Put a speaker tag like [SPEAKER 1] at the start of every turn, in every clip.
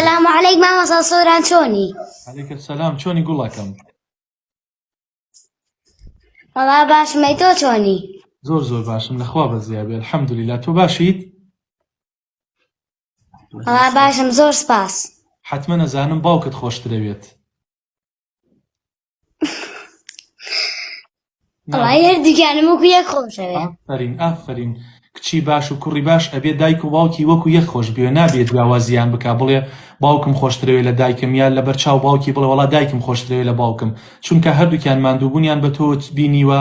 [SPEAKER 1] السلام عليك ماما سۆران چۆنی؟
[SPEAKER 2] عليك السلام چۆنی گوڵەکەم؟
[SPEAKER 1] وەڵا باشمەی تۆ چۆنی؟
[SPEAKER 2] زۆر باشم لەخوا بەزیابێ الحەمدولیلا. تۆ باشیت؟
[SPEAKER 1] وەڵا باشم زۆر سپاس.
[SPEAKER 2] حتممە نەزانم باوکت خۆشترەوێت.
[SPEAKER 1] وەڵا هەردووکیانم وەکو یەک خۆشەوێ.
[SPEAKER 2] ئافرین کچی باش و کوڕی باش ئەبێ دایک و باوکی وەکو یەک خۆش بێ، نابێت جیاوازیان بکا بڵێ باوکم خۆشترەوێت لە دایکم یان لەبەر چاو باوکی بڵێ وەڵا دایکم خۆشترەوێت لە باوکم، چونکە هەردووکیان ماندووبوونیان بە تۆ بینیوە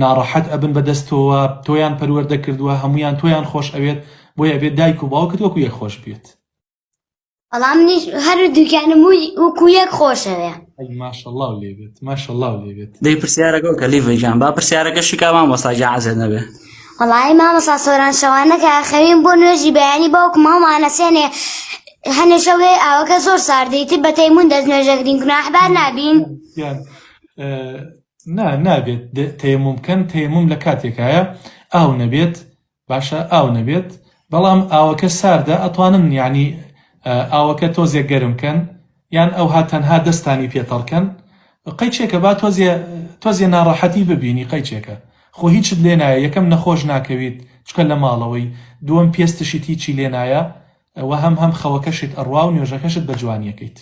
[SPEAKER 2] ناڕەحەت ئەبن بەدەستەوە، تۆیان پەروەردە کردووە، هەمویان تۆیان خۆش ئەوێت، بۆیە ئەبێت دایک و باوکت وەکو یەک خۆش بێت.
[SPEAKER 1] وەڵا منیش هەردووکیانم وەکو یەک خۆشەوێ.
[SPEAKER 2] ئەی ماشەڵڵا و لێبێت ماشەڵڵا و لێبێت.
[SPEAKER 3] دەی پرسیارەکە کە لیڤەیجان با پرسیارەکەشی کا مامۆستا جیاعەزێت نەبێ.
[SPEAKER 1] وەڵای مامۆستا سۆران شەوانەکە خەوین بۆ نوێژی بەیانی باوکم هەمانەسێنێ هەنێ شەوێ ئاوەکە زۆر ساردەیتر بە تەیمون دەست نوێژەکرین گوناحبار نابین؟
[SPEAKER 2] نابێت تەیموم بکەن. تەیموم لە کاتێکایە ئاو نەبێت، باشە ئاو نەبێت، بەڵام ئاوەکە ساردە ئەتوانن یعنی ئاوەکە تۆزێک گەرم کەن یان ئەو هاتەنها دەستانی پێتەڵکەن قەیچێکە با تۆزێ ناڕەحەتی ببینی قەیچێکە خۆ هیچت لێ نایە، یەکەم نەخۆش ناکەویت چکە لە ماڵەوەی، دووەم پێستشیت هیچی لێ نایە، ئەوە هەم خەوەکەشت ئەڕوا و نوێژەکەشت بە جوانیەکەیت.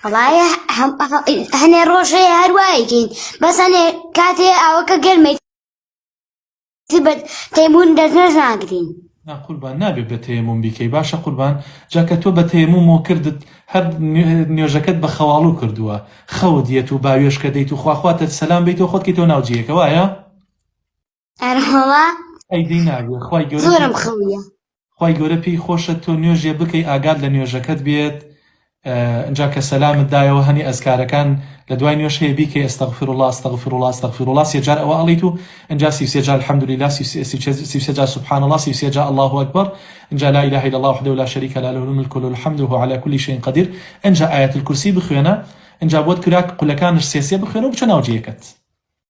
[SPEAKER 1] وەڵای هەنێ ڕۆژەیە هەروایەکەین بەس هەنێ کاتێ ئاوەکە گەرمەی بە تەیمون دەست نوێژ ناگرین.
[SPEAKER 2] قوربان نابێت بە تەیموم بیکەی. باشە قوربان جاکە تۆ بە تەیمومەوە کردت هەر نوێژەکەت بە خەواڵوو کردووە، خەوت دیێت و باوێشکە دەیت و خواخواتە سەلام بیتەوە خۆت کەیتەوە ناوجیەکە وایە؟
[SPEAKER 1] ئەرهەڵا
[SPEAKER 2] ئەیدەی نابێت خوای گەورە
[SPEAKER 1] زۆرم خەویە.
[SPEAKER 2] خوای گەورە پێی خۆشە تۆ نوێژێ بکەی ئاگات لە نوێژەکەت بێت، اینجا کە سەلامت دایەوە هەنی ئەزکارەکان لە دوای نوێژ هەیە بیکەی ئەستەغفر الله ئەستەغفر الله ئەستەغفر الله سێجار ئەوە ئەڵیت و اینجا 33 جار الحەمدولله 33 جار سبحان الله 33 جار الله أكبر، اینجا لا إله إلا الله وحده لا شريك له له الملك وله الحمد وهو على كل شيء قدير، اینجا آية الكرسي بخوێنە، اینجا بۆت کراک قولەکانش سێ بخوێنە و بچە ناوجیەکەت.